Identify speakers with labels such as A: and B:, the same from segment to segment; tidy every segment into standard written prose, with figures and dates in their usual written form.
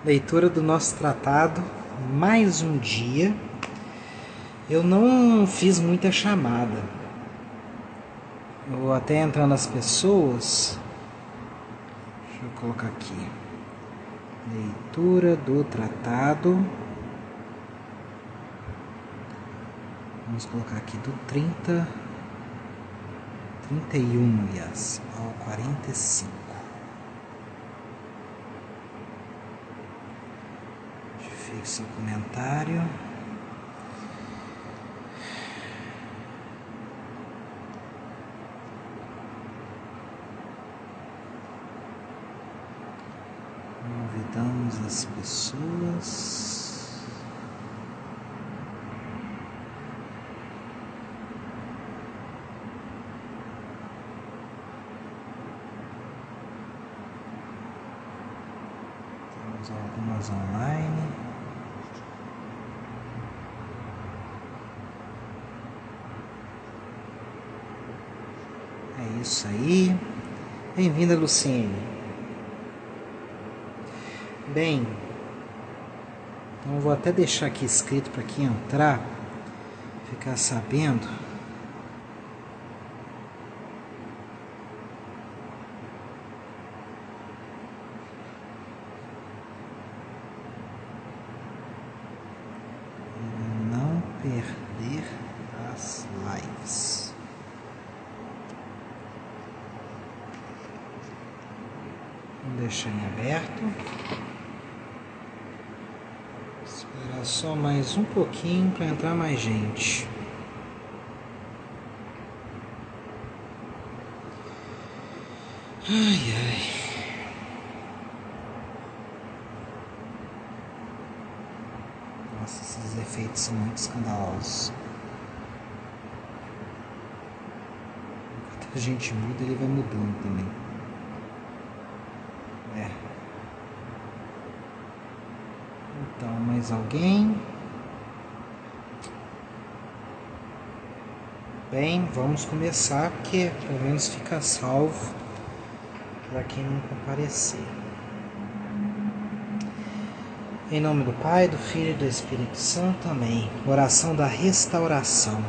A: Leitura do nosso tratado, mais um dia. Eu não fiz muita chamada. Eu vou até entrar nas pessoas. Deixa eu colocar aqui. Leitura do tratado. Vamos colocar aqui do 31, aliás, ao 45. Fixe o comentário. Convidamos as pessoas. Temos algumas online. É isso aí. Bem-vinda, Luciene. Bem, então eu vou até deixar aqui escrito para quem entrar ficar sabendo. Não perder as lives. Vou deixar em aberto. Esperar só mais um pouquinho para entrar mais gente. Ai, ai. Nossa, esses efeitos são muito escandalosos. Enquanto a gente muda, ele vai mudando também. Então, mais alguém? Bem, vamos começar, porque pelo menos fica salvo para quem não comparecer. Em nome do Pai, do Filho e do Espírito Santo. Amém. Oração da restauração.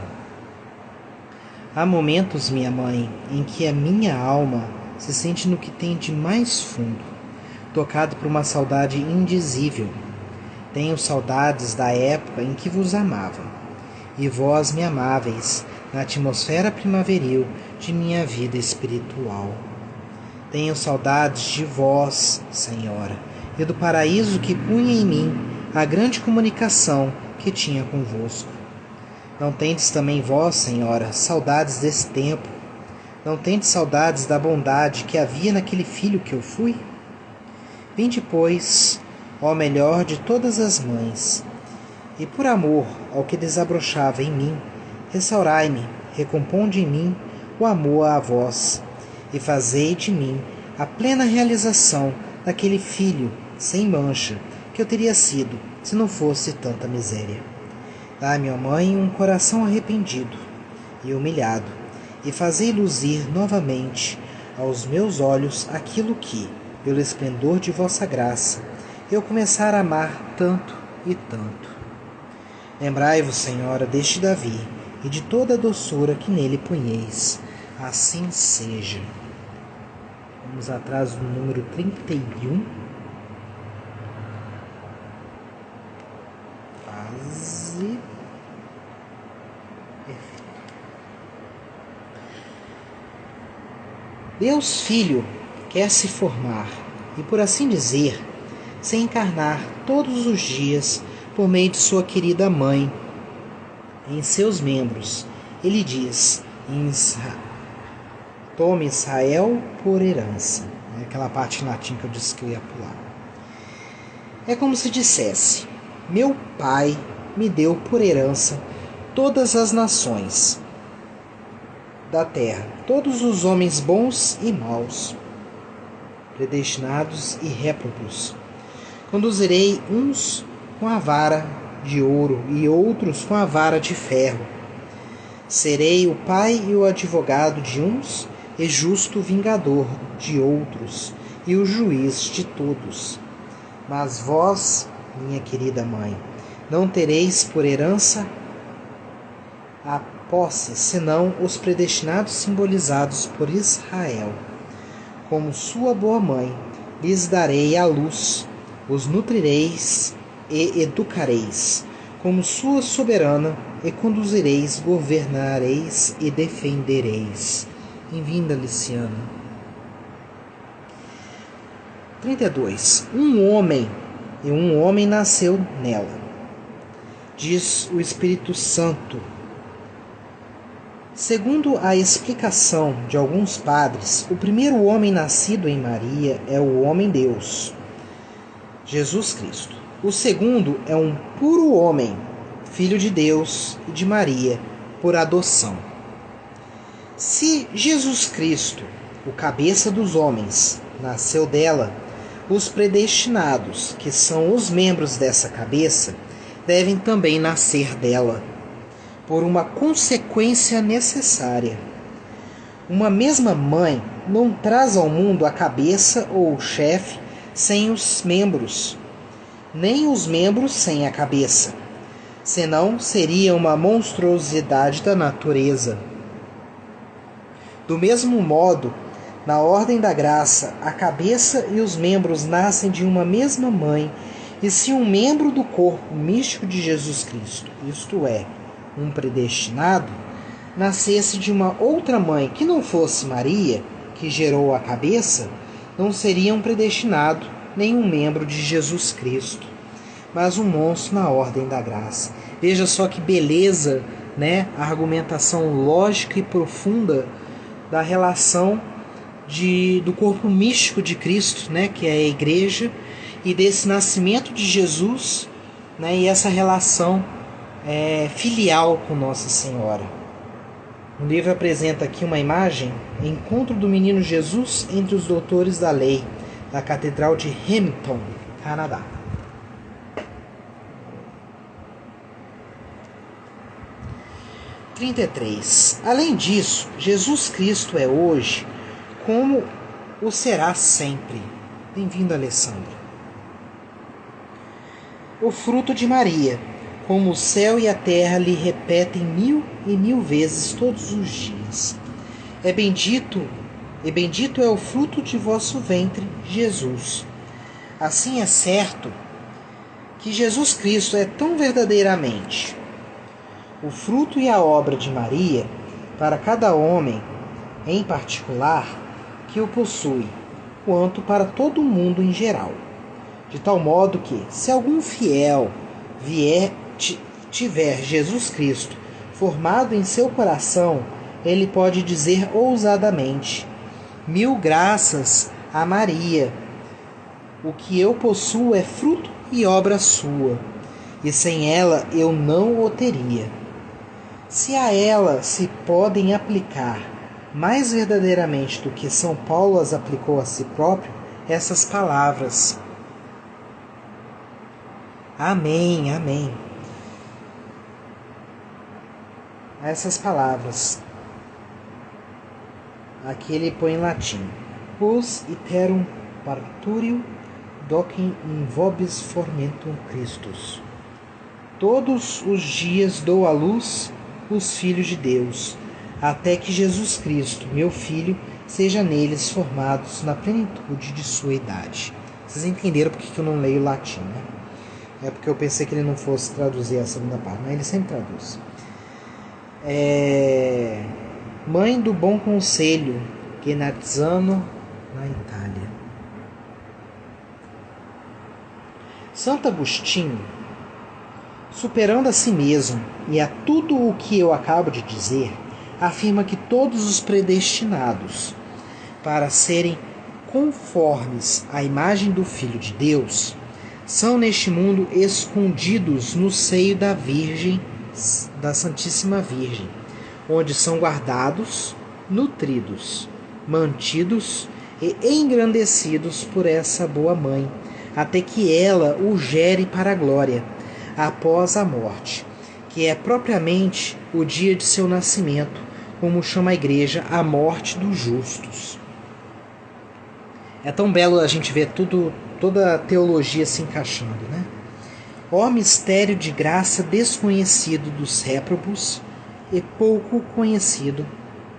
A: Há momentos, minha mãe, em que a minha alma se sente no que tem de mais fundo, tocado por uma saudade indizível. Tenho saudades da época em que vos amava, e vós me amáveis na atmosfera primaveril de minha vida espiritual. Tenho saudades de vós, Senhora, e do paraíso que punha em mim a grande comunicação que tinha convosco. Não tendes também vós, Senhora, saudades desse tempo? Não tendes saudades da bondade que havia naquele filho que eu fui? Vinde, pois, ó melhor de todas as mães, e por amor ao que desabrochava em mim, restaurai-me, recomponde em mim o amor a vós, e fazei de mim a plena realização daquele filho sem mancha que eu teria sido se não fosse tanta miséria. Dai-me, ó Mãe, um coração arrependido e humilhado, e fazei luzir novamente aos meus olhos aquilo que, pelo esplendor de vossa graça, eu começar a amar tanto e tanto. Lembrai-vos, Senhora, deste Davi e de toda a doçura que nele punheis. Assim seja. Vamos atrás do número 31. Quase. Perfeito. Deus Filho quer se formar e, por assim dizer, se encarnar todos os dias por meio de sua querida mãe em seus membros. Ele diz: tome Israel por herança. Aquela parte em latim que eu disse que eu ia pular. É como se dissesse: meu pai me deu por herança todas as nações da terra, todos os homens bons e maus, predestinados e réprobos. Conduzirei uns com a vara de ouro e outros com a vara de ferro. Serei o pai e o advogado de uns, e justo vingador de outros, e o juiz de todos. Mas vós, minha querida mãe, não tereis por herança a posse, senão os predestinados simbolizados por Israel. Como sua boa mãe, lhes darei a luz, os nutrireis e educareis. Como sua soberana, e conduzireis, governareis e defendereis. Bem-vinda, Liciana. 32. Um homem nasceu nela. Diz o Espírito Santo. Segundo a explicação de alguns padres, o primeiro homem nascido em Maria é o homem-Deus, Jesus Cristo. O segundo é um puro homem, filho de Deus e de Maria, por adoção. Se Jesus Cristo, o cabeça dos homens, nasceu dela, os predestinados, que são os membros dessa cabeça, devem também nascer dela, por uma consequência necessária. Uma mesma mãe não traz ao mundo a cabeça ou o chefe sem os membros, nem os membros sem a cabeça, senão seria uma monstruosidade da natureza. Do mesmo modo, na ordem da graça, a cabeça e os membros nascem de uma mesma mãe, e se um membro do corpo místico de Jesus Cristo, isto é, um predestinado, nascesse de uma outra mãe que não fosse Maria, que gerou a cabeça, não seria um predestinado nem um membro de Jesus Cristo, mas um monstro na ordem da graça. Veja só que beleza, né? A argumentação lógica e profunda da relação do corpo místico de Cristo, né? Que é a igreja, e desse nascimento de Jesus, né? E essa relação filial com Nossa Senhora. O livro apresenta aqui uma imagem: Encontro do Menino Jesus entre os doutores da lei, da Catedral de Hamilton, Canadá. Além disso, Jesus Cristo é hoje como o será sempre. Bem-vindo, Alessandra. O fruto de Maria, como o céu e a terra lhe repetem 1000 e 1000 vezes todos os dias. E bendito é o fruto de vosso ventre, Jesus. Assim é certo que Jesus Cristo é tão verdadeiramente o fruto e a obra de Maria para cada homem em particular que o possui, quanto para todo o mundo em geral. De tal modo que, se algum fiel tiver Jesus Cristo formado em seu coração, ele pode dizer ousadamente: 1000 graças a Maria. O que eu possuo é fruto e obra sua, e sem ela eu não o teria. Se a ela se podem aplicar mais verdadeiramente do que São Paulo as aplicou a si próprio, essas palavras. Amém, amém. Essas palavras. Aqui ele põe em latim: Quos iterum parturio docem in vobis formentum Christus. Todos os dias dou à luz os filhos de Deus, até que Jesus Cristo, meu Filho, seja neles formados na plenitude de sua idade. Vocês entenderam porque que eu não leio latim, né? É porque eu pensei que ele não fosse traduzir a segunda parte, mas ele sempre traduz. Mãe do Bom Conselho, Genazzano, na Itália. Santo Agostinho, superando a si mesmo e a tudo o que eu acabo de dizer, afirma que todos os predestinados para serem conformes à imagem do Filho de Deus são neste mundo escondidos no seio da Virgem, da Santíssima Virgem, onde são guardados, nutridos, mantidos e engrandecidos por essa boa mãe, até que ela o gere para a glória, após a morte, que é propriamente o dia de seu nascimento, como chama a Igreja a morte dos justos. É tão belo a gente ver toda a teologia se encaixando, né? Ó mistério de graça desconhecido dos réprobos e pouco conhecido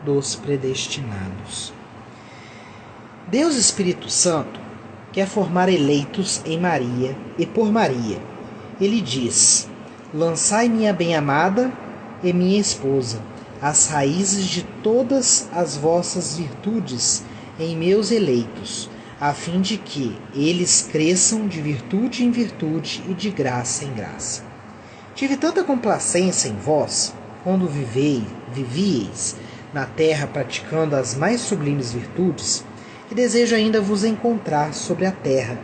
A: dos predestinados. Deus Espírito Santo quer formar eleitos em Maria e por Maria. Ele diz: lançai minha bem-amada e minha esposa, as raízes de todas as vossas virtudes em meus eleitos, a fim de que eles cresçam de virtude em virtude e de graça em graça. Tive tanta complacência em vós, quando vivieis na terra praticando as mais sublimes virtudes, que desejo ainda vos encontrar sobre a terra,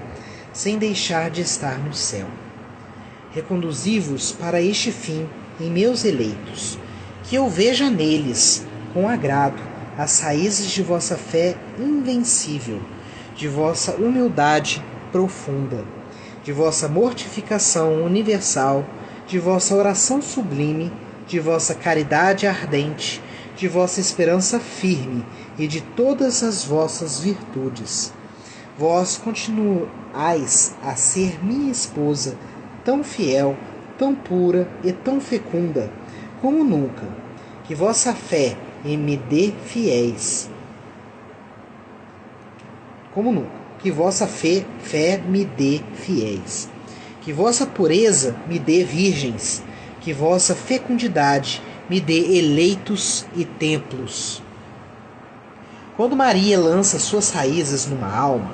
A: sem deixar de estar no céu. Reconduzi-vos para este fim em meus eleitos, que eu veja neles, com agrado, as raízes de vossa fé invencível, de vossa humildade profunda, de vossa mortificação universal, de vossa oração sublime, de vossa caridade ardente, de vossa esperança firme e de todas as vossas virtudes. Vós continuais a ser minha esposa, tão fiel, tão pura e tão fecunda, como nunca, que vossa fé me dê fiéis, como nunca, que vossa fé me dê fiéis, que vossa pureza me dê virgens, que vossa fecundidade me dê eleitos e templos. Quando Maria lança suas raízes numa alma,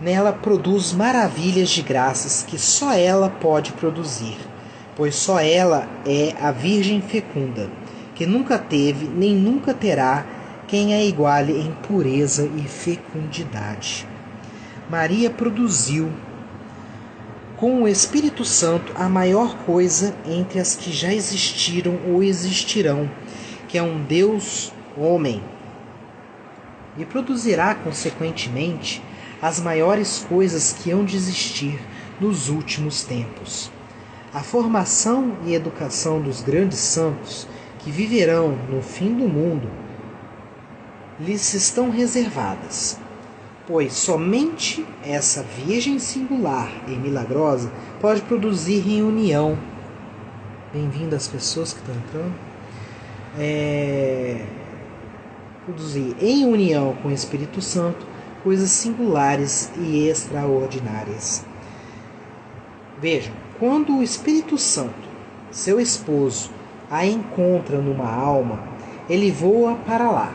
A: nela produz maravilhas de graças que só ela pode produzir, pois só ela é a Virgem fecunda, que nunca teve nem nunca terá quem a iguale em pureza e fecundidade. Maria produziu com o Espírito Santo a maior coisa entre as que já existiram ou existirão, que é um Deus homem, e produzirá consequentemente as maiores coisas que hão de existir nos últimos tempos. A formação e educação dos grandes santos que viverão no fim do mundo lhes estão reservadas, pois somente essa Virgem singular e milagrosa pode produzir em união. Bem-vindo às pessoas que estão entrando. Produzir em união com o Espírito Santo coisas singulares e extraordinárias. Vejam, quando o Espírito Santo, seu esposo, a encontra numa alma, ele voa para lá,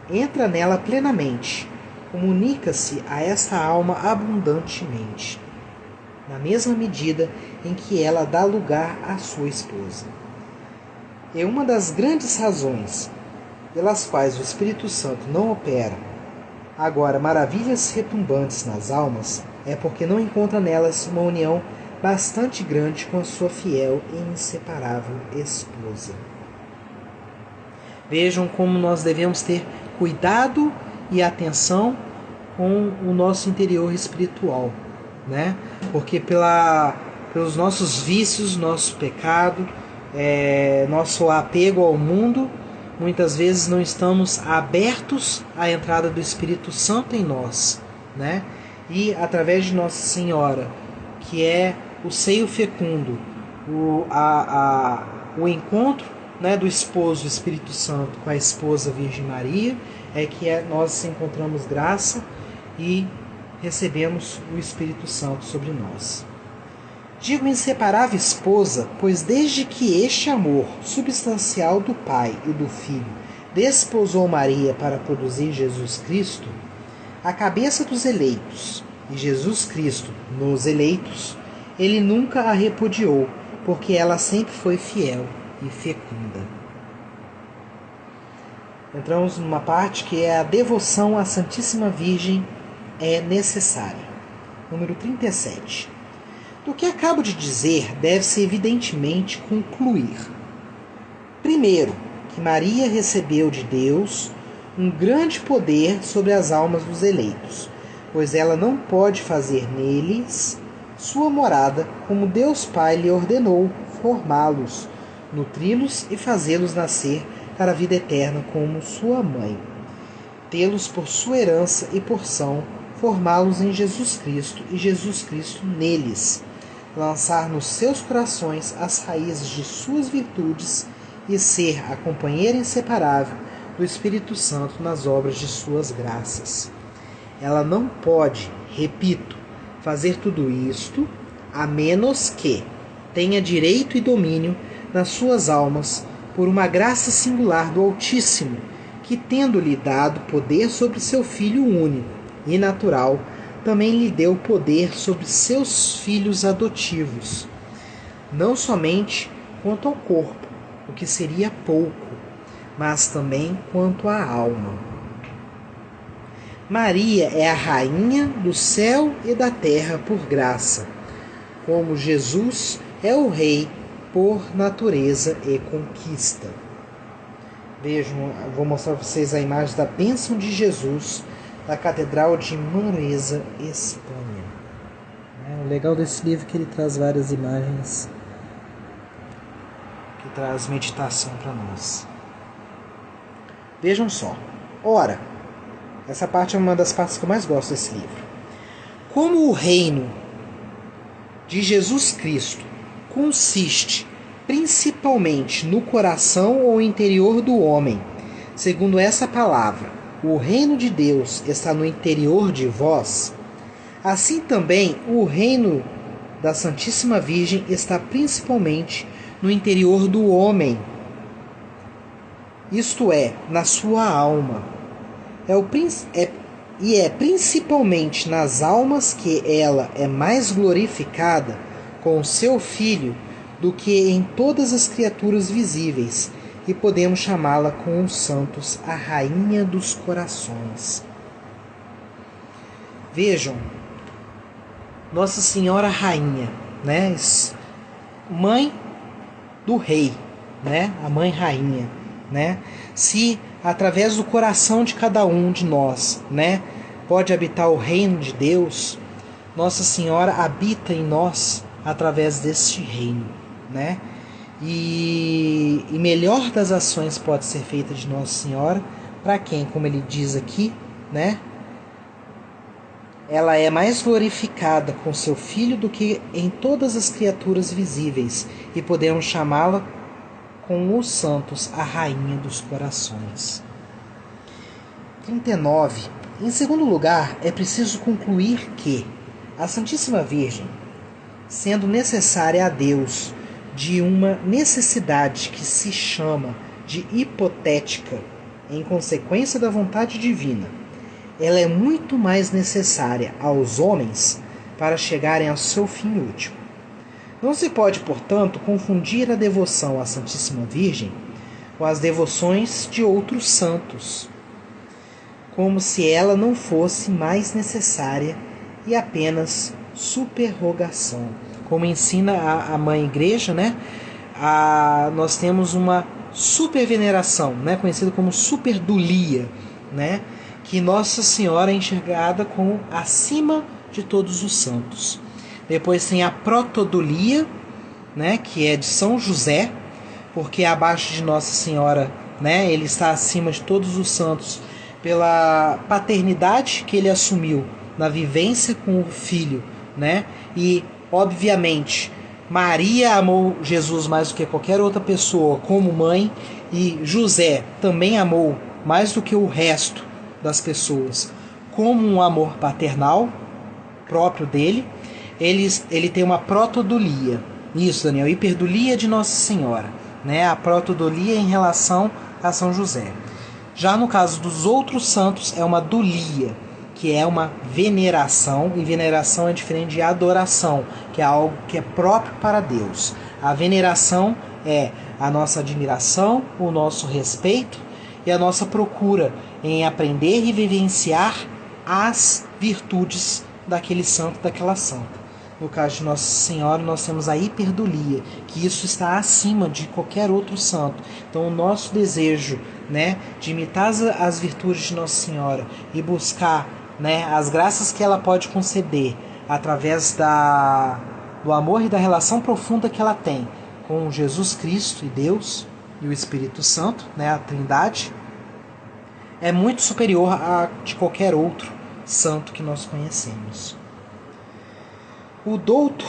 A: entra nela plenamente, comunica-se a esta alma abundantemente, na mesma medida em que ela dá lugar à sua esposa. E uma das grandes razões pelas quais o Espírito Santo não opera agora maravilhas retumbantes nas almas é porque não encontra nelas uma união bastante grande com a sua fiel e inseparável esposa. Vejam como nós devemos ter cuidado e atenção com o nosso interior espiritual, né? Porque pelos nossos vícios, nosso pecado, nosso apego ao mundo, muitas vezes não estamos abertos à entrada do Espírito Santo em nós, né? E através de Nossa Senhora, que é o seio fecundo, o encontro, né, do esposo do Espírito Santo com a esposa Virgem Maria, nós encontramos graça e recebemos o Espírito Santo sobre nós. Digo inseparável esposa, pois desde que este amor substancial do Pai e do Filho desposou Maria para produzir Jesus Cristo, a cabeça dos eleitos, e Jesus Cristo nos eleitos, ele nunca a repudiou, porque ela sempre foi fiel e fecunda. Entramos numa parte que é a devoção à Santíssima Virgem é necessária. Número 37. Do que acabo de dizer, deve-se evidentemente concluir. Primeiro, que Maria recebeu de Deus um grande poder sobre as almas dos eleitos, pois ela não pode fazer neles sua morada, como Deus Pai lhe ordenou formá-los, nutri-los e fazê-los nascer para a vida eterna como sua mãe. tê-los por sua herança e porção, formá-los em Jesus Cristo e Jesus Cristo neles, lançar nos seus corações as raízes de suas virtudes e ser a companheira inseparável do Espírito Santo nas obras de suas graças. Ela não pode, repito, fazer tudo isto a menos que tenha direito e domínio nas suas almas por uma graça singular do Altíssimo, que, tendo-lhe dado poder sobre seu Filho único e natural, também lhe deu poder sobre seus filhos adotivos, não somente quanto ao corpo, o que seria pouco, mas também quanto à alma. Maria é a rainha do céu e da terra por graça, como Jesus é o rei por natureza e conquista. Vejam, vou mostrar para vocês a imagem da bênção de Jesus da Catedral de Manresa, Espanha. O legal desse livro é que ele traz várias imagens, que traz meditação para nós. Vejam só. Ora, essa parte é uma das partes que eu mais gosto desse livro. Como o reino de Jesus Cristo consiste principalmente no coração ou interior do homem, segundo essa palavra, o reino de Deus está no interior de vós, assim também o reino da Santíssima Virgem está principalmente no interior do homem, isto é, na sua alma. É principalmente nas almas que ela é mais glorificada com o seu Filho do que em todas as criaturas visíveis, e podemos chamá-la com os santos a Rainha dos Corações. Vejam, Nossa Senhora Rainha, né? Mãe do Rei, né? A Mãe Rainha, né? Se através do coração de cada um de nós, né, pode habitar o reino de Deus, Nossa Senhora habita em nós através deste reino, né? E melhor das ações pode ser feita de Nossa Senhora para quem, como ele diz aqui, né? Ela é mais glorificada com seu Filho do que em todas as criaturas visíveis, e podemos chamá-la com os santos a Rainha dos Corações. 39. Em segundo lugar, é preciso concluir que a Santíssima Virgem, sendo necessária a Deus de uma necessidade que se chama de hipotética, em consequência da vontade divina, ela é muito mais necessária aos homens para chegarem ao seu fim último. Não se pode, portanto, confundir a devoção à Santíssima Virgem com as devoções de outros santos, como se ela não fosse mais necessária e apenas superrogação. Como ensina a Mãe Igreja, né? Nós temos uma superveneração, né? Conhecida como superdulia, né? Que Nossa Senhora é enxergada como acima de todos os santos. Depois tem a protodulia, né, que é de São José, porque abaixo de Nossa Senhora, né, ele está acima de todos os santos pela paternidade que ele assumiu na vivência com o Filho, né? E, obviamente, Maria amou Jesus mais do que qualquer outra pessoa como mãe, e José também amou mais do que o resto das pessoas como um amor paternal próprio dele. Ele tem uma protodulia. Isso, Daniel, hiperdulia de Nossa Senhora, né? A protodulia em relação a São José. Já no caso dos outros santos é uma dulia, que é uma veneração, e veneração é diferente de adoração, que é algo que é próprio para Deus. A veneração é a nossa admiração, o nosso respeito e a nossa procura em aprender e vivenciar as virtudes daquele santo, daquela santa. No caso de Nossa Senhora, nós temos a hiperdulia, que isso está acima de qualquer outro santo. Então, o nosso desejo, né, de imitar as virtudes de Nossa Senhora e buscar, né, as graças que ela pode conceder através do amor e da relação profunda que ela tem com Jesus Cristo e Deus e o Espírito Santo, né, a Trindade, é muito superior a de qualquer outro santo que nós conhecemos. O douto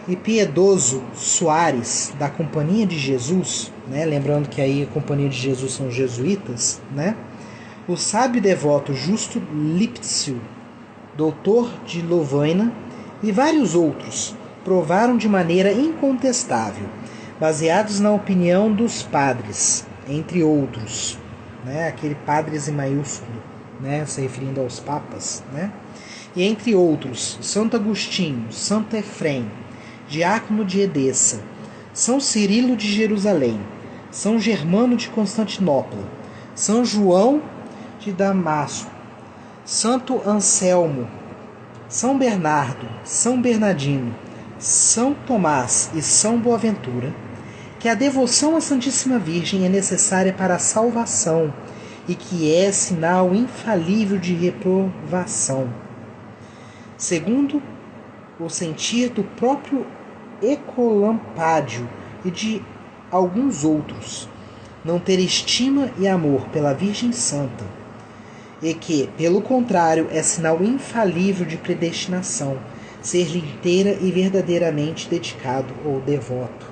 A: e piedoso Soares, da Companhia de Jesus, né? Lembrando que aí a Companhia de Jesus são os jesuítas, né? O sábio e devoto Justo Lipsio, doutor de Lovaina, e vários outros provaram de maneira incontestável, baseados na opinião dos padres, entre outros, né? Aquele padres em maiúsculo, né? Se referindo aos papas, né? E entre outros, Santo Agostinho, Santo Efrem, Diácono de Edessa, São Cirilo de Jerusalém, São Germano de Constantinopla, São João de Damasco, Santo Anselmo, São Bernardo, São Bernardino, São Tomás e São Boaventura, que a devoção à Santíssima Virgem é necessária para a salvação e que é sinal infalível de reprovação. Segundo o sentir do próprio Ecolampádio e de alguns outros, não ter estima e amor pela Virgem Santa, e que, pelo contrário, é sinal infalível de predestinação, ser-lhe inteira e verdadeiramente dedicado ou devoto.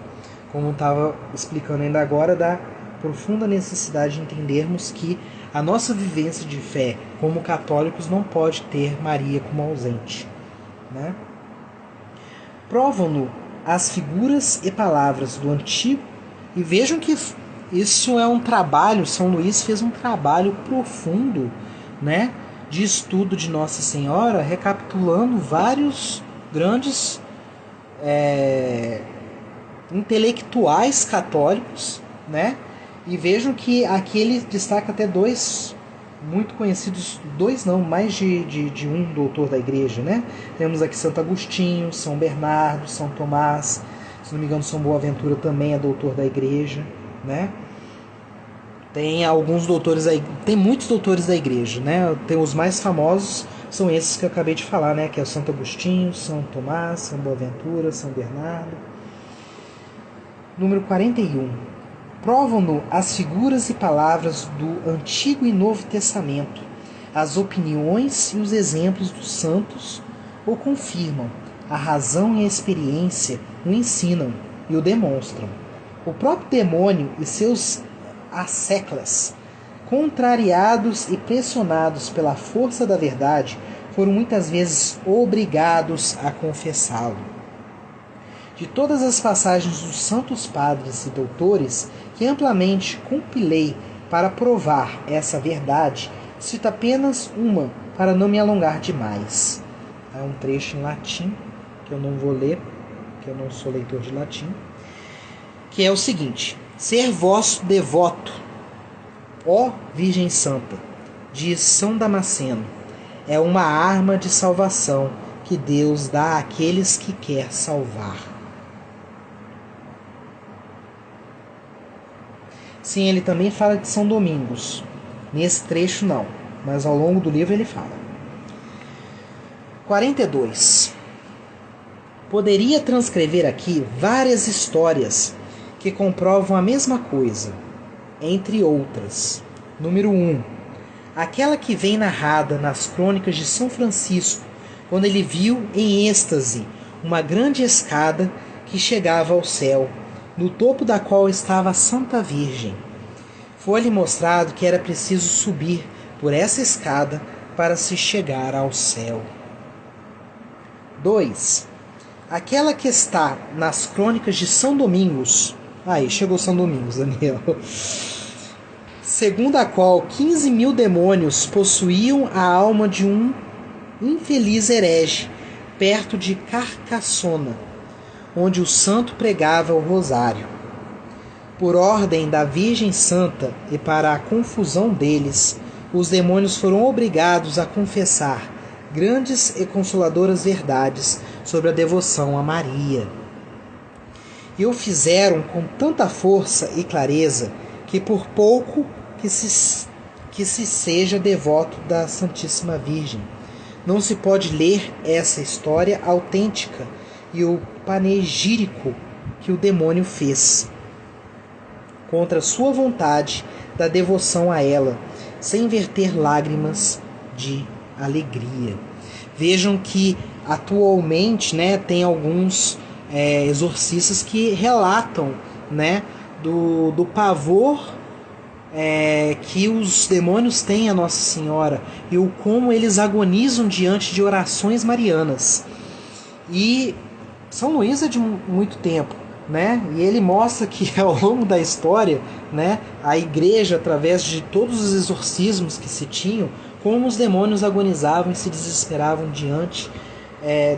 A: Como estava explicando ainda agora, da profunda necessidade de entendermos que a nossa vivência de fé como católicos não pode ter Maria como ausente, né? Provam-no as figuras e palavras do Antigo, e vejam que isso é um trabalho, São Luís fez um trabalho profundo, né, de estudo de Nossa Senhora, recapitulando vários grandes intelectuais católicos, né? E vejam que aqui ele destaca até dois muito conhecidos, dois não, mais de um doutor da igreja, né? Temos aqui Santo Agostinho, São Bernardo, São Tomás, se não me engano São Boaventura também é doutor da igreja, né? Tem alguns doutores aí, tem muitos doutores da igreja, né? Tem os mais famosos, são esses que eu acabei de falar, né? Que é o Santo Agostinho, São Tomás, São Boaventura, São Bernardo. Número 41. Provam-no as figuras e palavras do Antigo e Novo Testamento, as opiniões e os exemplos dos santos o confirmam, a razão e a experiência o ensinam e o demonstram. O próprio demônio e seus asseclas, contrariados e pressionados pela força da verdade, foram muitas vezes obrigados a confessá-lo. De todas as passagens dos santos padres e doutores que amplamente compilei para provar essa verdade, cito apenas uma para não me alongar demais. É um trecho em latim, que eu não vou ler, que eu não sou leitor de latim, que é o seguinte: ser vosso devoto, ó Virgem Santa, diz São Damasceno, é uma arma de salvação que Deus dá àqueles que quer salvar. Sim, ele também fala de São Domingos. Nesse trecho não, mas ao longo do livro ele fala. 42. Poderia transcrever aqui várias histórias que comprovam a mesma coisa, entre outras. Número 1. Aquela que vem narrada nas crônicas de São Francisco, quando ele viu em êxtase uma grande escada que chegava ao céu, no topo da qual estava a Santa Virgem. Foi-lhe mostrado que era preciso subir por essa escada para se chegar ao céu. 2. Aquela que está nas crônicas de São Domingos. Aí, chegou São Domingos, Daniel. Segundo a qual 15.000 demônios possuíam a alma de um infeliz herege, perto de Carcassona, onde o santo pregava o rosário. Por ordem da Virgem Santa e para a confusão deles, os demônios foram obrigados a confessar grandes e consoladoras verdades sobre a devoção a Maria. E o fizeram com tanta força e clareza que por pouco que se seja devoto da Santíssima Virgem, não se pode ler essa história autêntica e o panegírico que o demônio fez contra sua vontade da devoção a ela, sem verter lágrimas de alegria. Vejam que atualmente, né, tem alguns exorcistas que relatam, né, do pavor que os demônios têm a Nossa Senhora e o como eles agonizam diante de orações marianas. E São Luís é de muito tempo, né? E ele mostra que ao longo da história, né, a igreja, através de todos os exorcismos que se tinham, como os demônios agonizavam e se desesperavam diante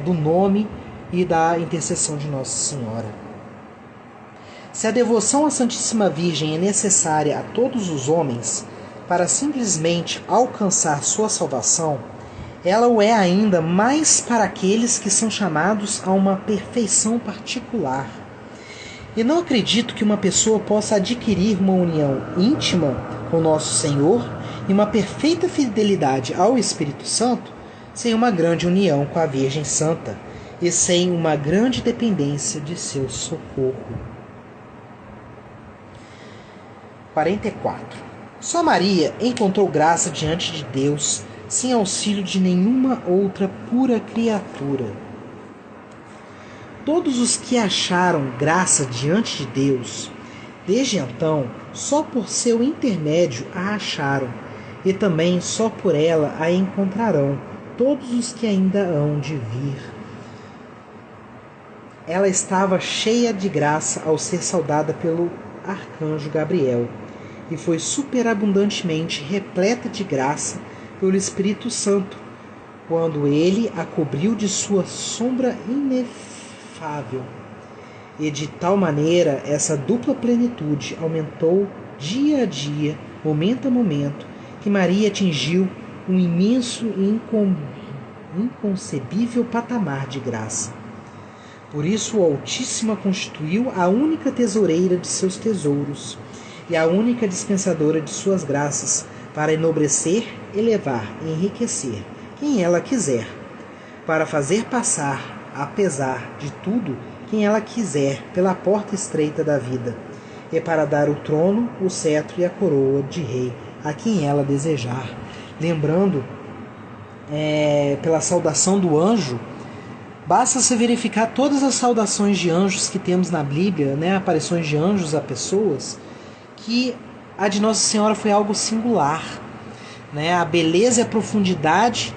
A: do nome e da intercessão de Nossa Senhora. Se a devoção à Santíssima Virgem é necessária a todos os homens para simplesmente alcançar sua salvação, ela o é ainda mais para aqueles que são chamados a uma perfeição particular. E não acredito que uma pessoa possa adquirir uma união íntima com Nosso Senhor e uma perfeita fidelidade ao Espírito Santo sem uma grande união com a Virgem Santa e sem uma grande dependência de seu socorro. 44. Só Maria encontrou graça diante de Deus sem auxílio de nenhuma outra pura criatura. Todos os que acharam graça diante de Deus, desde então, só por seu intermédio a acharam, e também só por ela a encontrarão todos os que ainda hão de vir. Ela estava cheia de graça ao ser saudada pelo arcanjo Gabriel, e foi superabundantemente repleta de graça pelo Espírito Santo, quando ele a cobriu de sua sombra inefável. E de tal maneira essa dupla plenitude aumentou dia a dia, momento a momento, que Maria atingiu um imenso e inconcebível patamar de graça. Por isso o Altíssimo a constituiu a única tesoureira de seus tesouros e a única dispensadora de suas graças, para enobrecer, elevar e enriquecer quem ela quiser, para fazer passar, apesar de tudo, quem ela quiser pela porta estreita da vida, e para dar o trono, o cetro e a coroa de rei a quem ela desejar. Lembrando, pela saudação do anjo, basta se verificar todas as saudações de anjos que temos na Bíblia, né, aparições de anjos a pessoas, que a de Nossa Senhora foi algo singular, né? A beleza e a profundidade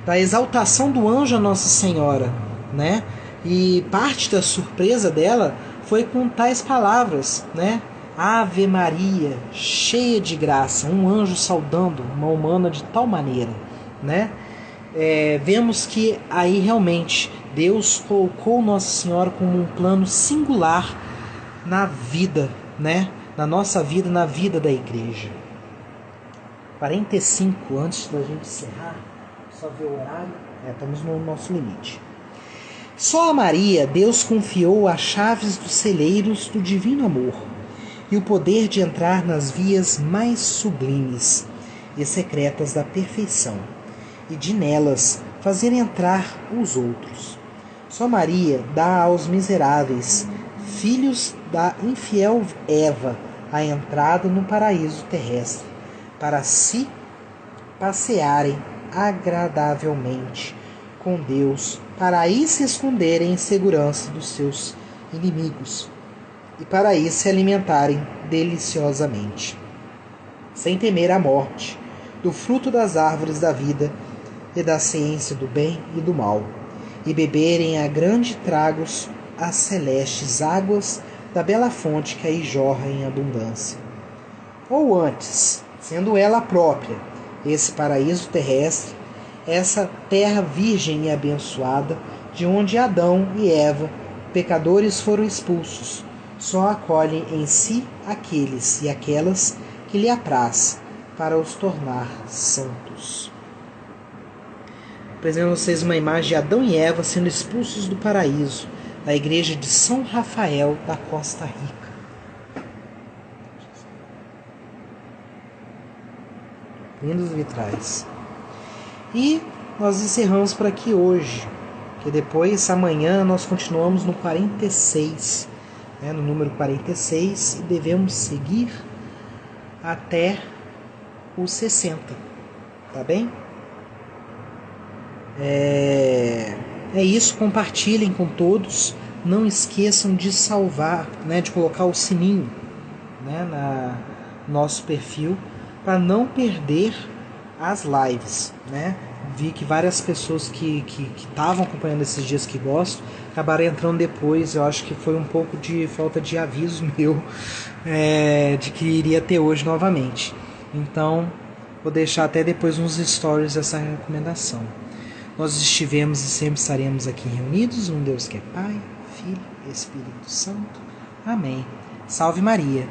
A: da exaltação do anjo a Nossa Senhora, né? E parte da surpresa dela foi com tais palavras, né? Ave Maria, cheia de graça, um anjo saudando uma humana de tal maneira, né? Vemos que aí realmente Deus colocou Nossa Senhora como um plano singular na vida, né? Na nossa vida, na vida da igreja. 45, antes da gente encerrar, só ver o horário, estamos no nosso limite. Só a Maria Deus confiou as chaves dos celeiros do divino amor e o poder de entrar nas vias mais sublimes e secretas da perfeição, e de nelas fazer entrar os outros. Só Maria dá aos miseráveis, filhos da infiel Eva, a entrada no paraíso terrestre, para se passearem agradavelmente com Deus, para aí se esconderem em segurança dos seus inimigos, e para aí se alimentarem deliciosamente, sem temer a morte, do fruto das árvores da vida e da ciência do bem e do mal, e beberem a grande tragos as celestes águas da bela fonte que aí jorra em abundância. Ou antes, sendo ela própria esse paraíso terrestre, essa terra virgem e abençoada, de onde Adão e Eva, pecadores, foram expulsos, só acolhe em si aqueles e aquelas que lhe apraz, para os tornar santos. Apresento a vocês uma imagem de Adão e Eva sendo expulsos do paraíso, da igreja de São Rafael da Costa Rica. Lindos vitrais. E nós encerramos por aqui hoje, que depois, amanhã, nós continuamos no 46, no número 46, e devemos seguir até os 60. Tá bem? É isso, compartilhem com todos. Não esqueçam de salvar, né, de colocar o sininho, né, no nosso perfil, para não perder as lives, né? Vi que várias pessoas que estavam acompanhando esses dias que gostam acabaram entrando depois. Eu acho que foi um pouco de falta de aviso meu, de que iria ter hoje novamente. Então vou deixar até depois uns stories essa recomendação. Nós estivemos e sempre estaremos aqui reunidos num Deus que é Pai, Filho e Espírito Santo. Amém. Salve Maria.